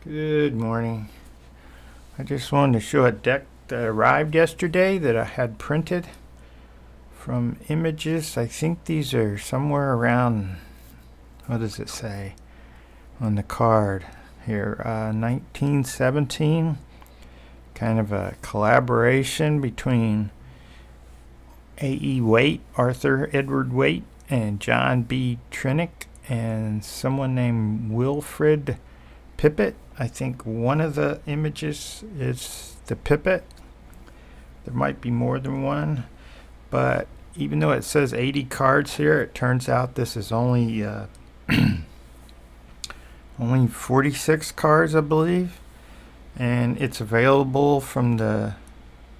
Good morning. I just wanted to show a deck that arrived yesterday that I had printed from images. I think these are somewhere around, what does it say on the card here, 1917. Kind of a collaboration between A.E. Waite, Arthur Edward Waite, and John B. Trinick, and someone named Wilfred Pippet. I think one of the images is the Pippet. There might be more than one, but even though it says 80 cards here, it turns out this is only only 46 cards, I believe, and it's available from the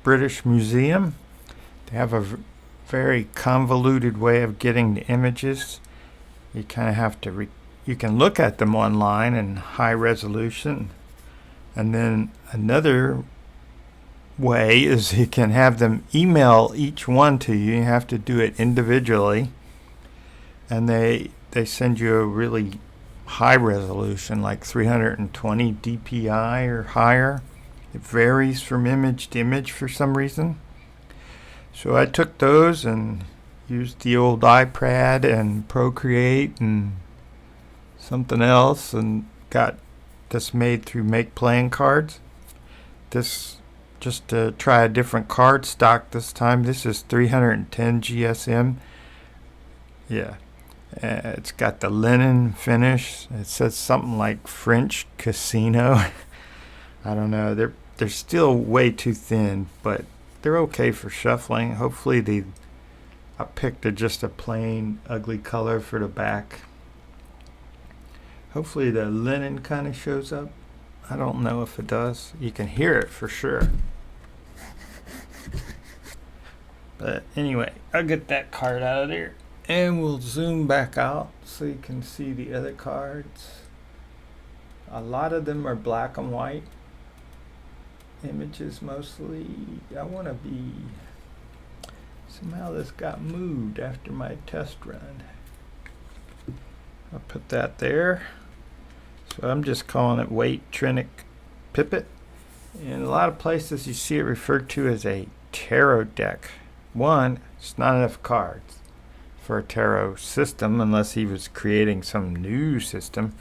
British Museum. They have a very convoluted way of getting the images. You kind of have to you can look at them online in high resolution, and then another way is you can have them email each one to you. You have to do it individually, and they send you a really high resolution, like 320 dpi or higher. It varies from image to image for some reason. So I took those and used the old iPad and Procreate and something else and got this made through Make Playing Cards. This, just to try a different card stock this time, this is 310 GSM. Yeah, it's got the linen finish. It says something like French Casino. I don't know, they're still way too thin, but they're okay for shuffling. Hopefully I picked just a plain ugly color for the back. Hopefully the linen kind of shows up. I don't know if it does. You can hear it for sure. But anyway, I'll get that card out of there and we'll zoom back out so you can see the other cards. A lot of them are black and white images mostly. I want to be... Somehow this got moved after my test run. I'll put that there. So I'm just calling it Waite Trinick Pippet. In a lot of places you see it referred to as a tarot deck. One, it's not enough cards for a tarot system unless he was creating some new system.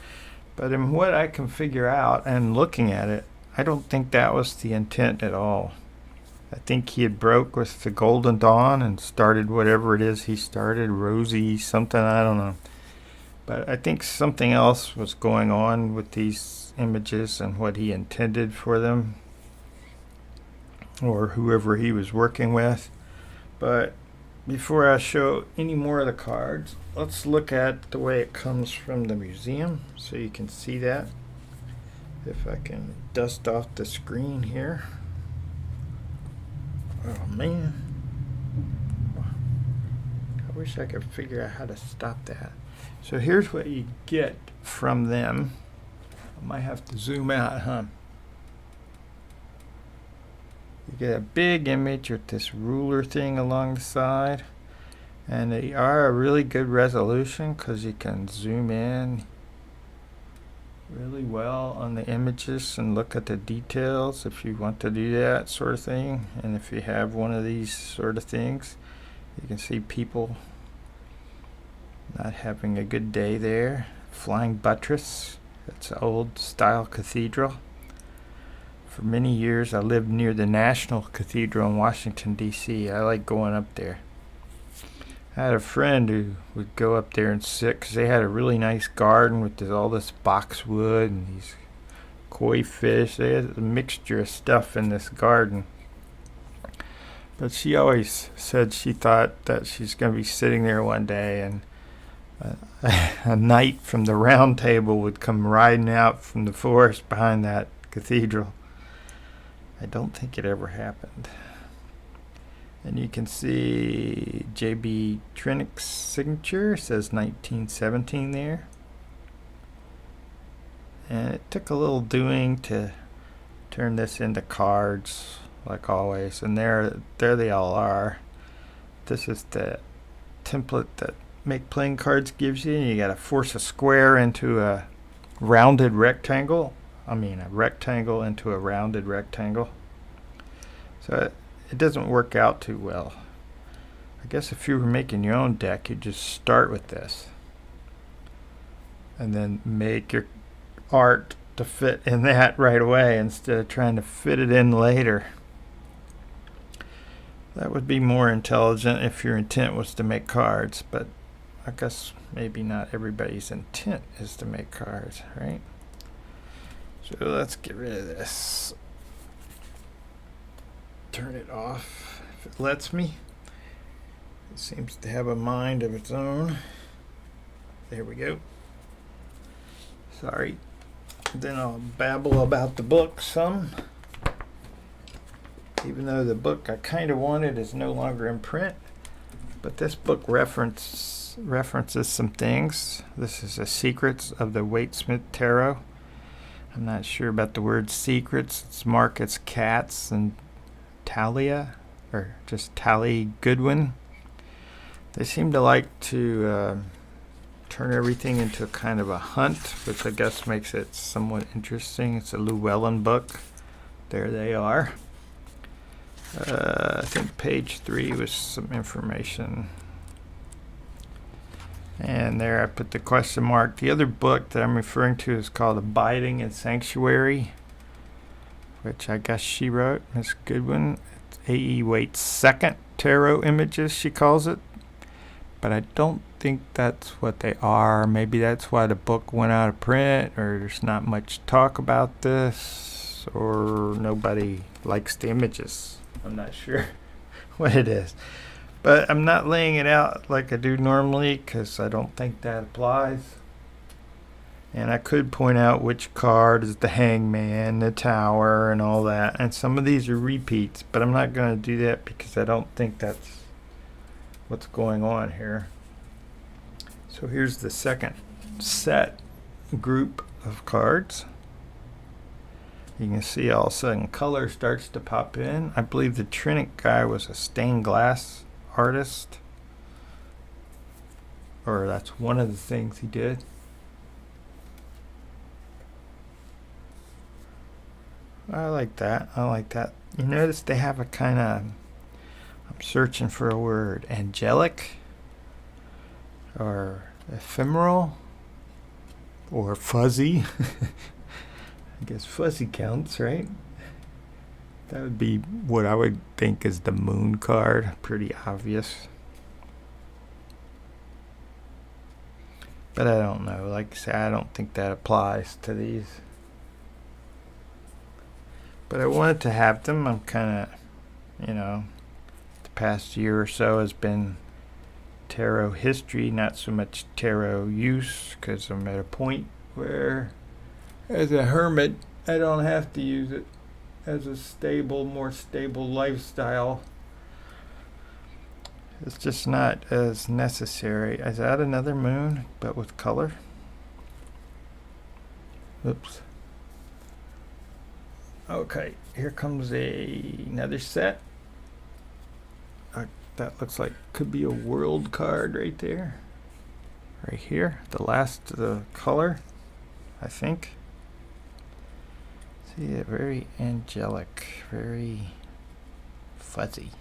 But in what I can figure out and looking at it, I don't think that was the intent at all. I think he had broke with the Golden Dawn and started whatever it is he started, Rosie something, I don't know. But I think something else was going on with these images and what he intended for them, or whoever he was working with. But before I show any more of the cards, let's look at the way it comes from the museum so you can see that. If I can dust off the screen here. Oh man, I wish I could figure out how to stop that. So here's what you get from them. I might have to zoom out, huh? You get a big image with this ruler thing along the side, and they are a really good resolution because you can zoom in really well on the images and look at the details if you want to do that sort of thing. And if you have one of these sort of things, you can see people not having a good day there. Flying Buttress, that's an old style cathedral. For many years I lived near the National Cathedral in Washington D.C. I like going up there. I had a friend who would go up there and sit because they had a really nice garden with all this boxwood and these koi fish. They had a mixture of stuff in this garden. But she always said she thought that she's going to be sitting there one day and a knight from the Round Table would come riding out from the forest behind that cathedral. I don't think it ever happened. And you can see J.B. Trinick's signature. It says 1917 there. And it took a little doing to turn this into cards, like always. And there they all are. This is the template that Make Playing Cards gives you. You got to force a square into a rounded rectangle a rectangle into a rounded rectangle. So it doesn't work out too well. I guess if you were making your own deck, you'd just start with this and then make your art to fit in that right away instead of trying to fit it in later. That would be more intelligent if your intent was to make cards, but I guess maybe not everybody's intent is to make cards, right? So let's get rid of this. Turn it off if it lets me. It seems to have a mind of its own. There we go. Sorry. Then I'll babble about the book some. Even though the book I kind of wanted is no longer in print. But this book references some things. This is the Secrets of the Waite Tarot. I'm not sure about the word secrets. It's Marcus Katz and Talia, or just Tally Goodwin. They seem to like to turn everything into a kind of a hunt, which I guess makes it somewhat interesting. It's a Llewellyn book. There they are. I think page 3 was some information. And there I put the question mark. The other book that I'm referring to is called Abiding in Sanctuary, which I guess she wrote, Miss Goodwin. It's A.E. Waite's second tarot images, she calls it. But I don't think that's what they are. Maybe that's why the book went out of print, or there's not much talk about this, or nobody likes the images. I'm not sure what it is. But I'm not laying it out like I do normally because I don't think that applies. And I could point out which card is the Hangman, the Tower, and all that. And some of these are repeats, but I'm not going to do that because I don't think that's what's going on here. So here's the second set group of cards. You can see all of a sudden color starts to pop in. I believe the Trinick guy was a stained glass artist, or that's one of the things he did. I like that. You notice they have a kind of, I'm searching for a word, angelic or ephemeral or fuzzy. I guess fuzzy counts, right? That would be what I would think is the moon card. Pretty obvious. But I don't know. Like I say, I don't think that applies to these. But I wanted to have them. I'm kind of, the past year or so has been tarot history, not so much tarot use, because I'm at a point where, as a hermit, I don't have to use it. As a more stable lifestyle, it's just not as necessary. Is that another moon, but with color? Oops. Okay, here comes another set. That looks like could be a world card right there. Right here, the last of the color, I think. See it, very angelic, very fuzzy.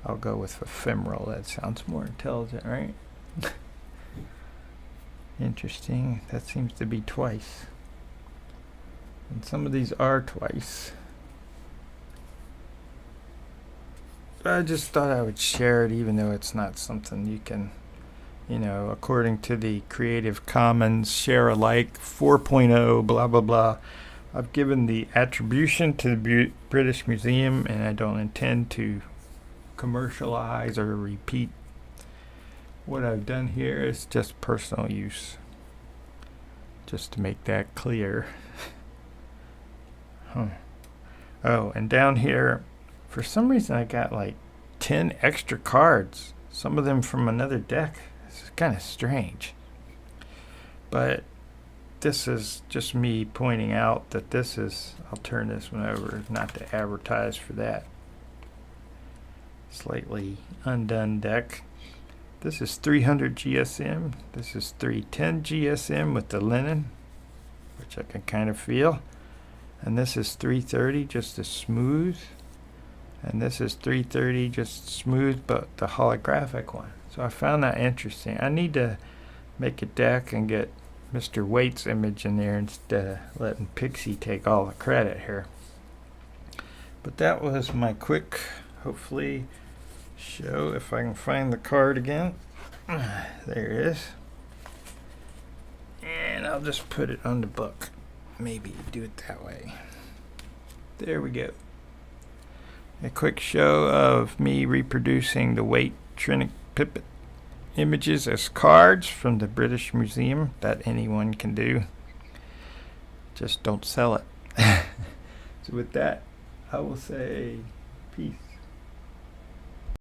I'll go with ephemeral. That sounds more intelligent, right? Interesting. That seems to be twice. And some of these are twice. I just thought I would share it, even though it's not something you can, according to the Creative Commons share alike 4.0 blah blah blah. I've given the attribution to the British Museum, and I don't intend to commercialize or repeat. What I've done here is just personal use, just to make that clear. Oh, and down here, for some reason I got like 10 extra cards, some of them from another deck. It's kind of strange. But this is just me pointing out that this is, I'll turn this one over, not to advertise for that. Slightly undone deck. This is 300 GSM. This is 310 GSM with the linen, which I can kind of feel. And this is 330, just as smooth. And this is 330, just smooth, but the holographic one. So I found that interesting. I need to make a deck and get Mr. Waite's image in there instead of letting Pixie take all the credit here. But that was my quick, hopefully, show. If I can find the card again. There it is. And I'll just put it on the book. Maybe do it that way. There we go. A quick show of me reproducing the Waite Trinick Pippet images as cards from the British Museum that anyone can do. Just don't sell it. So with that, I will say peace.